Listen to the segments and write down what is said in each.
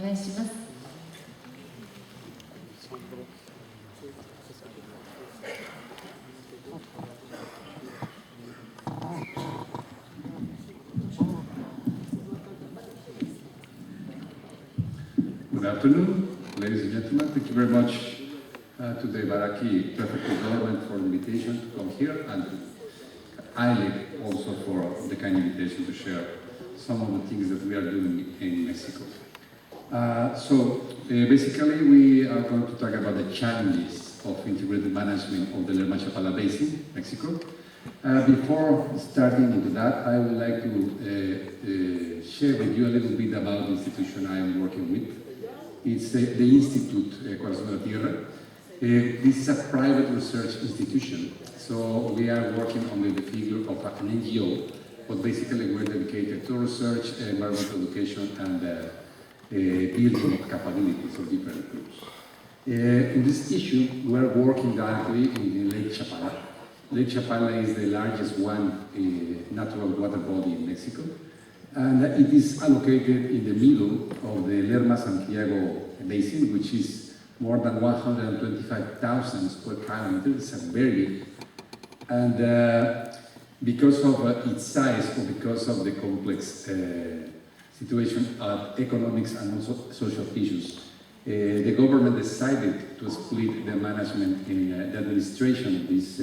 願いします。Good afternoon, ladies and gentlemen. Thank you very much to the Baraki Prefecture government for the invitation to come here, and ILIC also for the kind invitation to share some of the things that we are doing in Mexico. Basically, we are going to talk about the challenges of integrated management of the Lerma-Chapala Basin, Mexico. Before starting into that, I would like to share with you a little bit about the institution I am working with. It's the Institute Corazón de la Tierra. This is a private research institution, so we are working under the figure of an NGO, but basically we're dedicated to research, environmental education, and building of capabilities of different groups. In this issue, we're working directly in Lake Chapala. Lake Chapala is the largest natural water body in Mexico, and it is allocated in the middle of the Lerma-Santiago Basin, which is more than 125,000 square kilometers. It's very big. And because of its size, or because of the complex situation of economics and also social issues, the government decided to split the management in the administration of this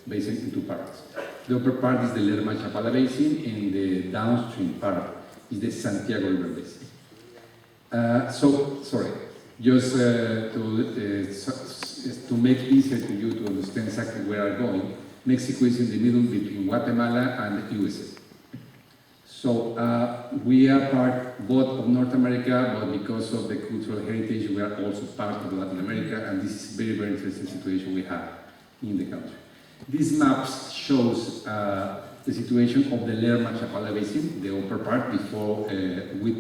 basin into parts. The upper part is the Lerma-Chapala Basin, and the downstream part is the Santiago River Basin. Just to make it easier to you to understand exactly where I'm going, Mexico is in the middle between Guatemala and the USA. So we are part both of North America, but because of the cultural heritage, we are also part of Latin America, and this is a very, very interesting situation we have in the country. This map shows the situation of the Lerma-Chapala Basin, the upper part, before with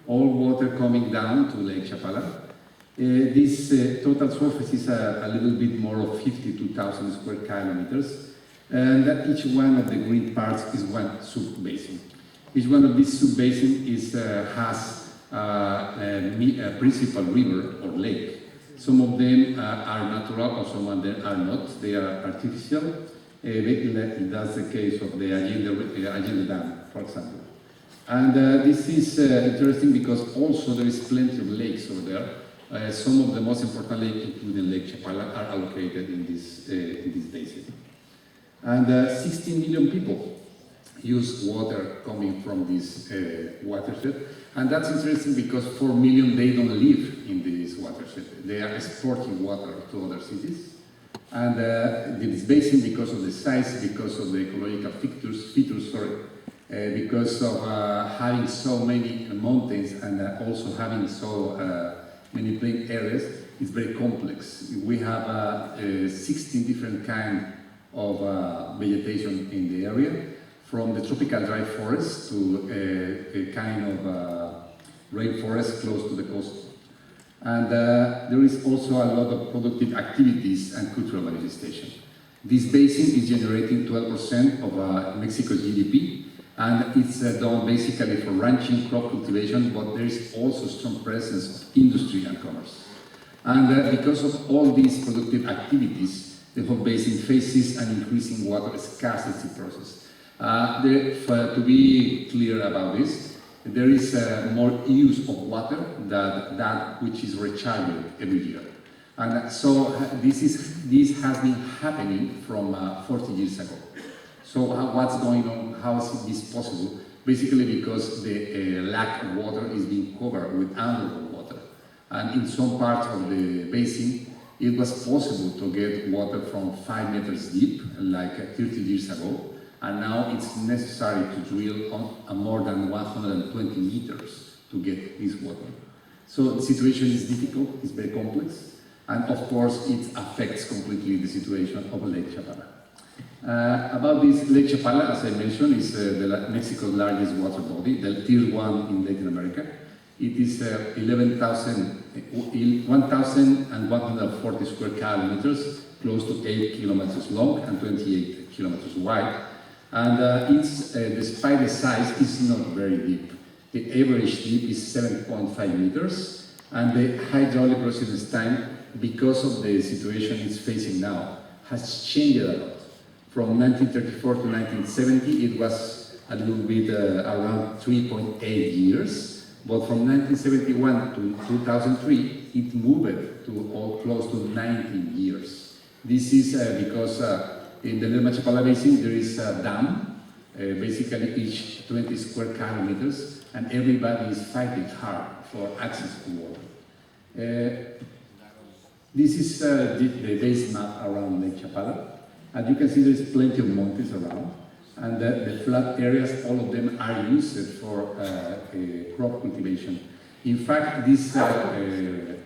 all water coming down to Lake Chapala. This total surface is a little bit more of 52,000 square kilometers, and that each one of the green parts is one sub-basin. Each one of these sub-basins has a principal river or lake. Some of them are natural, or some of them are not. They are artificial. That's the case of the Allende Dam, for example. And this is interesting because also there is plenty of lakes over there. Some of the most important lakes, including Lake Chapala, are allocated in this basin. And 16 million people use water coming from this watershed. And that's interesting because 4 million, they don't live in this watershed. They are exporting water to other cities. And this basin, because of the size, because of the ecological features, because of having so many mountains and also having so many plain areas, it's very complex. We have 16 different kinds of vegetation in the area, from the tropical dry forest to a kind of rainforest close to the coast. And there is also a lot of productive activities and cultural manifestation. This basin is generating 12% of Mexico's GDP, and it's done basically for ranching, crop cultivation, but there is also strong presence of industry and commerce. And because of all these productive activities, the whole basin faces an increasing water scarcity process. To be clear about this, there is more use of water than that which is recharged every year. And so this has been happening from 40 years ago. So what's going on? How is this possible? Basically because the lack of water is being covered with underground water. And in some parts of the basin, it was possible to get water from 5 meters deep, like 30 years ago. And now it's necessary to drill on more than 120 meters to get this water. So the situation is difficult, it's very complex, and of course it affects completely the situation of Lake Chapala. About this, Lake Chapala, as I mentioned, is Mexico's largest water body, the tier 1 in Latin America. It is 1,140 square kilometers, close to 8 kilometers long and 28 kilometers wide. And despite the size, it's not very deep. The average depth is 7.5 meters, and the hydraulic residence time, because of the situation it's facing now, has changed a lot. From 1934 to 1970, it was a little bit around 3.8 years, but from 1971 to 2003, it moved to close to 19 years. This is because in the Lerma Chapala Basin there is a dam, basically each 20 square kilometers, and everybody is fighting hard for access to water. This is the base map around Lake Chapala. As you can see, there's plenty of mountains around, and the flat areas, all of them are used for crop cultivation. In fact, this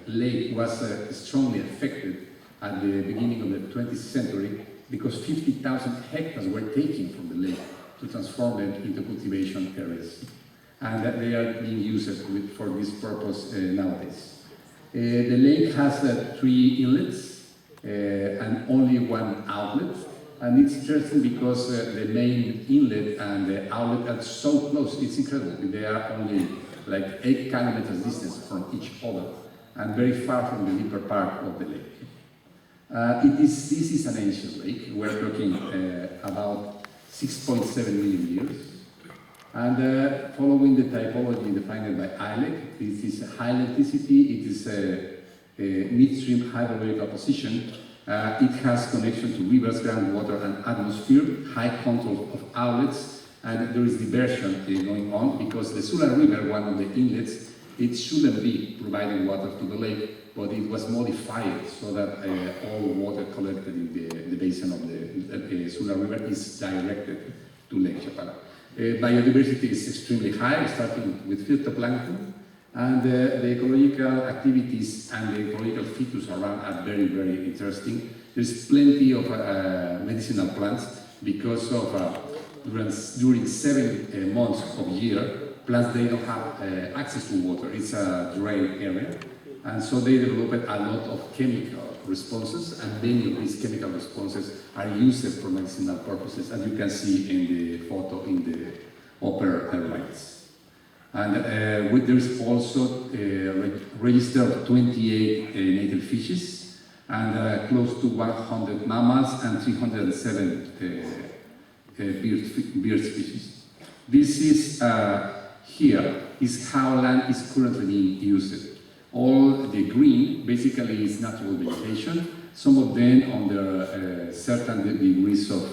lake was strongly affected at the beginning of the 20th century because 50,000 hectares were taken from the lake to transform them into cultivation areas. And they are being used for this purpose nowadays. The lake has 3 inlets and only 1 outlet. And it's interesting because the main inlet and the outlet are so close, it's incredible. They are only like 8 kilometers distance from each other and very far from the deeper part of the lake. This is an ancient lake. We're talking about 6.7 million years. And following the typology defined by ILEC, this is high lengthicity, it is a midstream hydrological position. It has connection to rivers, groundwater, and atmosphere, high control of outlets, and there is diversion going on because the Sula River, one of the inlets, it shouldn't be providing water to the lake, but it was modified so that all water collected in the basin of the Sula River is directed to Lake Chapala. Biodiversity is extremely high, starting with phytoplankton, and the ecological activities and the ecological features around are very, very interesting. There's plenty of medicinal plants because of during 7 months of year, plants they don't have access to water. It's a dry area, and so they developed a lot of chemical responses, and many of these chemical responses are used for medicinal purposes, as you can see in the photo in the upper right. And there is also a register of 28 native fishes, and close to 100 mammals and 307 bird species. This is here is how land is currently being used. All the green basically is natural vegetation, some of them under certain degrees of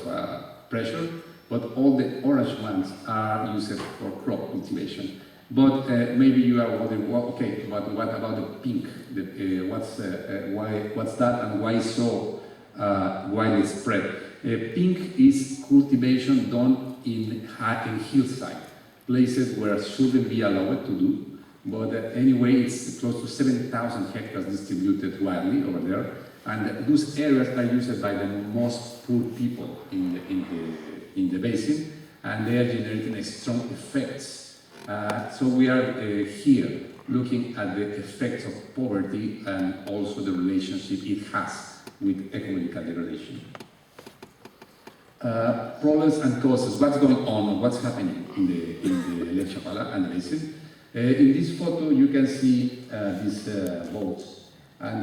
pressure, but all the orange ones are used for crop cultivation. But maybe you are wondering, well, okay, but what about the pink? What's that and why so widely spread? Pink is cultivation done in hillside, places where shouldn't be allowed to do. But anyway, it's close to 7,000 hectares distributed widely over there, and those areas are used by the most poor people in the basin, and they are generating strong effects. So we are here looking at the effects of poverty and also the relationship it has with ecological degradation. Problems and causes. What's going on? What's happening in the Lake Chapala and the basin? In this photo, you can see these boats, and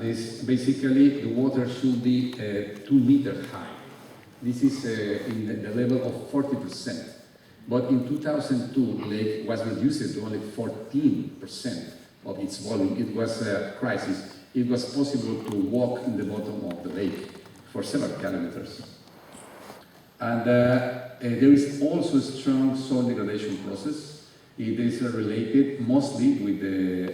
this basically the water should be 2 meters high. This is in the level of 40%, but in 2002, the lake was reduced to only 14% of its volume. It was a crisis. It was possible to walk in the bottom of the lake for several kilometers. And there is also a strong soil degradation process. It is related mostly with the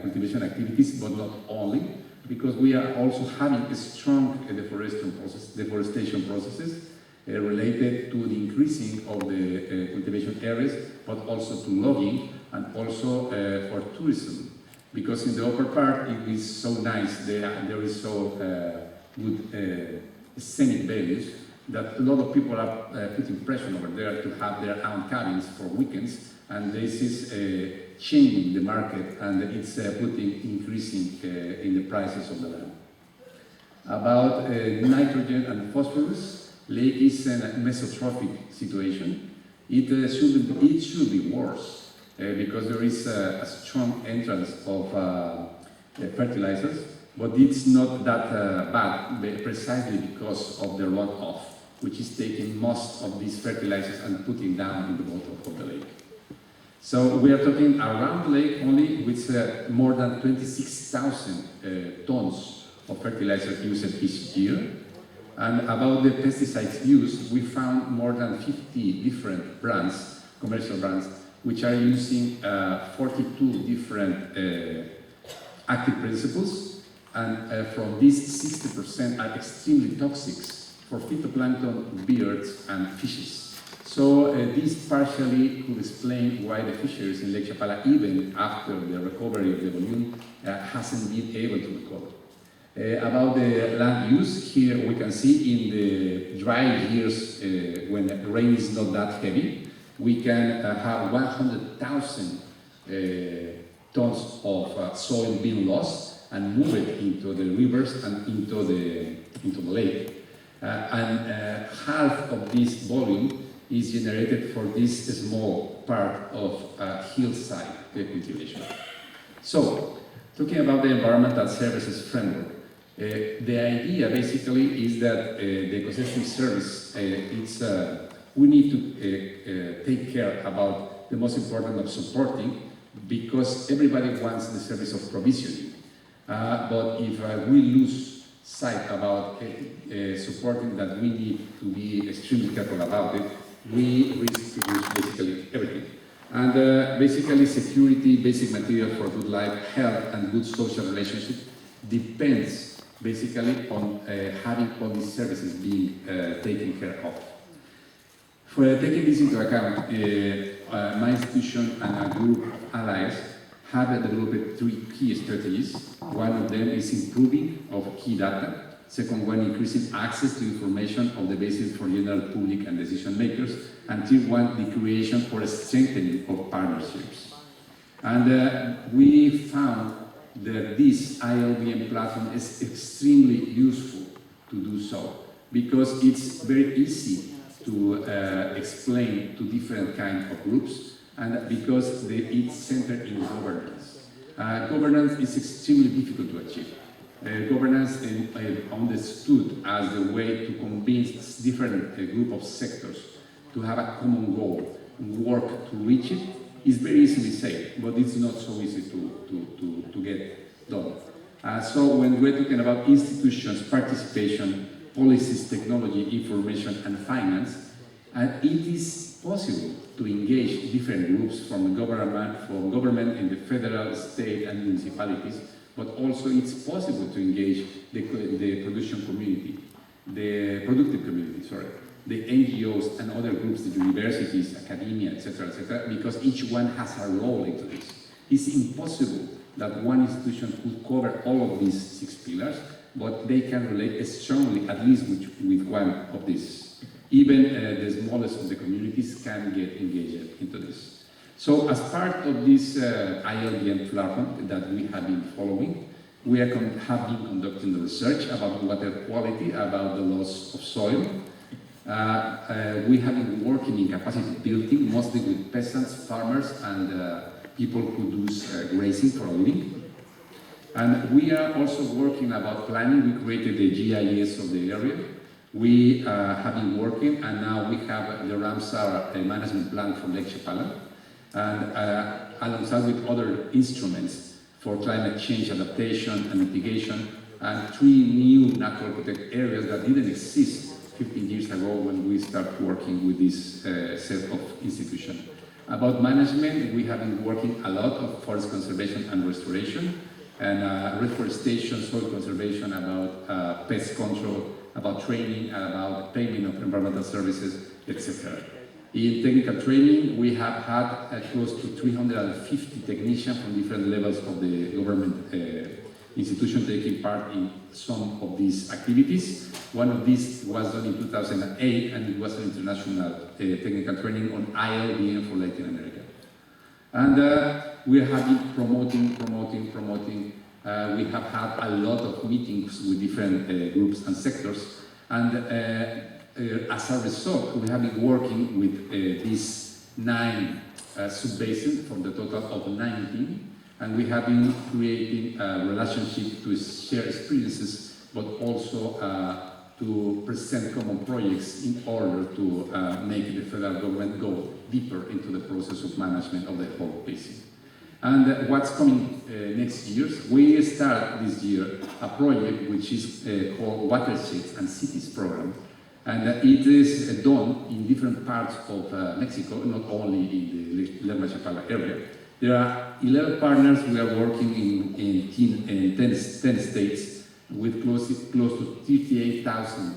cultivation activities, but not only, because we are also having a strong deforestation processes related to the increasing of the cultivation areas, but also to logging and also for tourism. Because in the upper part, it is so nice, there is so good scenic values, that a lot of people are putting pressure over there to have their own cabins for weekends, and this is changing the market, and it's increasing in the prices of the land. About nitrogen and phosphorus, lake is a mesotrophic situation. It should be worse. because there is a strong entrance of fertilizers, but it's not that bad, precisely because of the runoff, which is taking most of these fertilizers and putting down in the bottom of the lake. So we are talking around the lake only with more than 26,000 tons of fertilizer used each year. And about the pesticides used, we found more than 50 different brands, commercial brands, which are using 42 different active principles, and from these 60% are extremely toxic for phytoplankton, birds, and fishes. So this partially could explain why the fisheries in Lake Chapala, even after the recovery of the volume, hasn't been able to recover. About the land use, here we can see in the dry years when the rain is not that heavy, we can have 100,000 tons of soil being lost and move it into the rivers and into the lake. Half of this volume is generated for this small part of hillside cultivation. So, talking about the environmental services framework, the idea basically is that the ecosystem service, we need to take care about the most important of supporting, because everybody wants the service of provisioning. But if we lose sight about supporting that, we need to be extremely careful about it, we risk to lose basically everything. And basically security, basic material for good life, health, and good social relationship depends basically on having all these services being taken care of. For taking this into account, my institution and a group of allies have developed 3 key strategies. One of them is improving of key data. Second one, increasing access to information of the basis for general public and decision makers. And third one, the creation or strengthening of partnerships. And we found that this ILBM platform is extremely useful to do so, because it's very easy to explain to different kinds of groups, and because it's centered in governance. Governance is extremely difficult to achieve. Governance is understood as the way to convince different group of sectors to have a common goal and work to reach it. Is very easily said, but it's not so easy to get done. So when we're talking about institutions, participation, policies, technology, information, and finance, it is possible to engage different groups from government in the federal, state, and municipalities, but also it's possible to engage the production community, the productive community, the NGOs and other groups, the universities, academia, etc., because each one has a role into this. It's impossible that one institution could cover all of these 6 pillars, but they can relate strongly, at least with one of these. Even the smallest of the communities can get engaged into this. So as part of this ILBM platform that we have been following, we have been conducting the research about water quality, about the loss of soil. We have been working in capacity building, mostly with peasants, farmers, and people who do grazing for a living. And we are also working about planning. We created the GIS of the area. We have been working, and now we have the Ramsar management plan for Lake Chapala, and alongside with other instruments for climate change adaptation and mitigation, and 3 new natural protected areas that didn't exist 15 years ago when we started working with this set of institutions. About management, we have been working a lot of forest conservation and restoration, and reforestation, soil conservation, about pest control, about training, about payment of environmental services, etc. In technical training, we have had close to 350 technicians from different levels of the government institution taking part in some of these activities. One of these was done in 2008, and it was an international technical training on ILBM for Latin America. And we have been promoting. We have had a lot of meetings with different groups and sectors, and as a result, we have been working with these 9 sub-basin from the total of 19, and we have been creating a relationship to share experiences, but also to present common projects in order to make the federal government go deeper into the process of management of the whole basin. And what's coming next year, we start this year a project which is called Watersheds and Cities Program. And it is done in different parts of Mexico, not only in the Lerma-Chapala area. There are 11 partners. We are working in 10 states with close to 38,000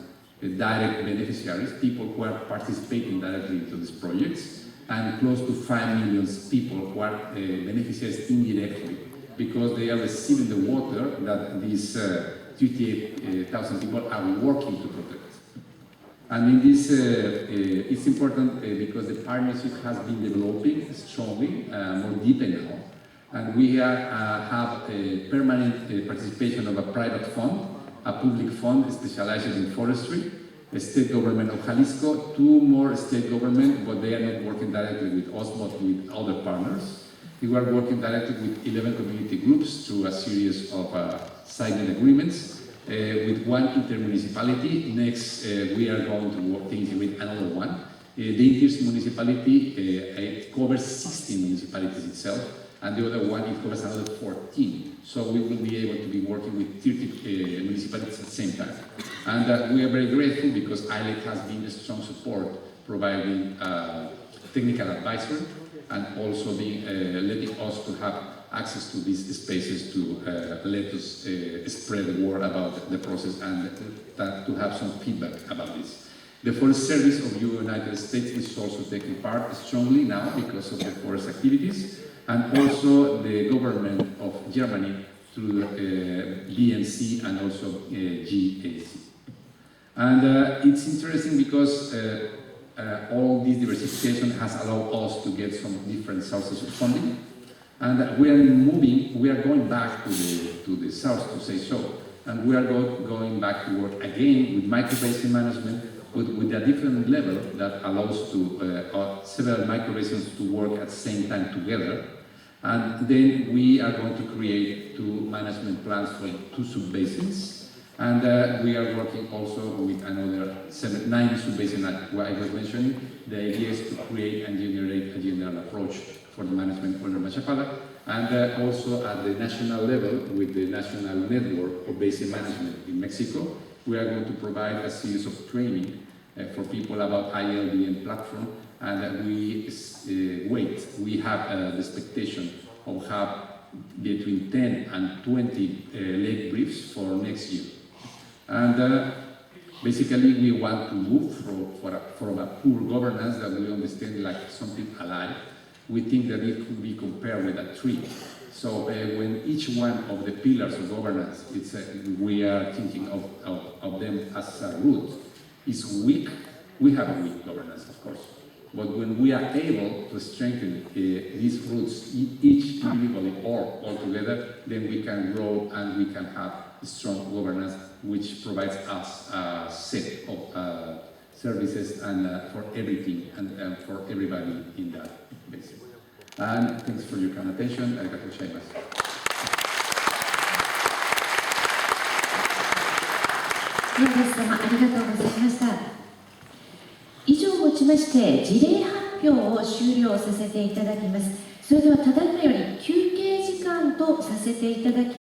direct beneficiaries, people who are participating directly into these projects, and close to 5 million people who are beneficiaries indirectly, because they are receiving the water that these 38,000 people are working to protect. And in this, it's important because the partnership has been developing strongly, more deeply now. And we have a permanent participation of a private fund, a public fund specialized in forestry, a state government of Jalisco, 2 more state governments, but they are not working directly with us, but with other partners. We are working directly with 11 community groups through a series of signing agreements. With 1 intermunicipality. Next, we are going to work with another one. The intermunicipality covers 16 municipalities itself, and the other one, it covers another 14. So we will be able to be working with 30 municipalities at the same time. And we are very grateful because ILEC has been a strong support, providing technical advisor, and also being letting us to have access to these spaces to let us spread the word about the process and to have some feedback about this. The Forest Service of the United States is also taking part strongly now because of the forest activities, and also the government of Germany through BNC and also GAC. And it's interesting because all this diversification has allowed us to get some different sources of funding. And we are going back to the south, to say so, and we are going back to work again with microbasin management, with a different level that allows to several microbasins to work at the same time together. And then we are going to create 2 management plans for 2 subbasins, and we are working also with another 9 subbasins that I was mentioning. The idea is to create and generate a general approach for the management of Lerma-Chapala, and also at the national level with the National Network of Basin Management in Mexico, we are going to provide a series of training for people about ILDN platform, and we have the expectation of have between 10 and 20 lake briefs for next year. And basically, we want to move from a poor governance that we understand like something alive. We think that it could be compared with a tree. So when each one of the pillars of governance, we are thinking of them as a root, is weak. We have a weak governance, of course. But when we are able to strengthen these roots, each individually or all together, then we can grow and we can have strong governance, which provides us a set of services and for everything and for everybody in that basis. And thanks for your kind attention. Arigatou gozaimasu. 宮部様、ありがとうございました。以上をもちまして事例発表を終了させていただきます。それではただいまより休憩時間とさせていただき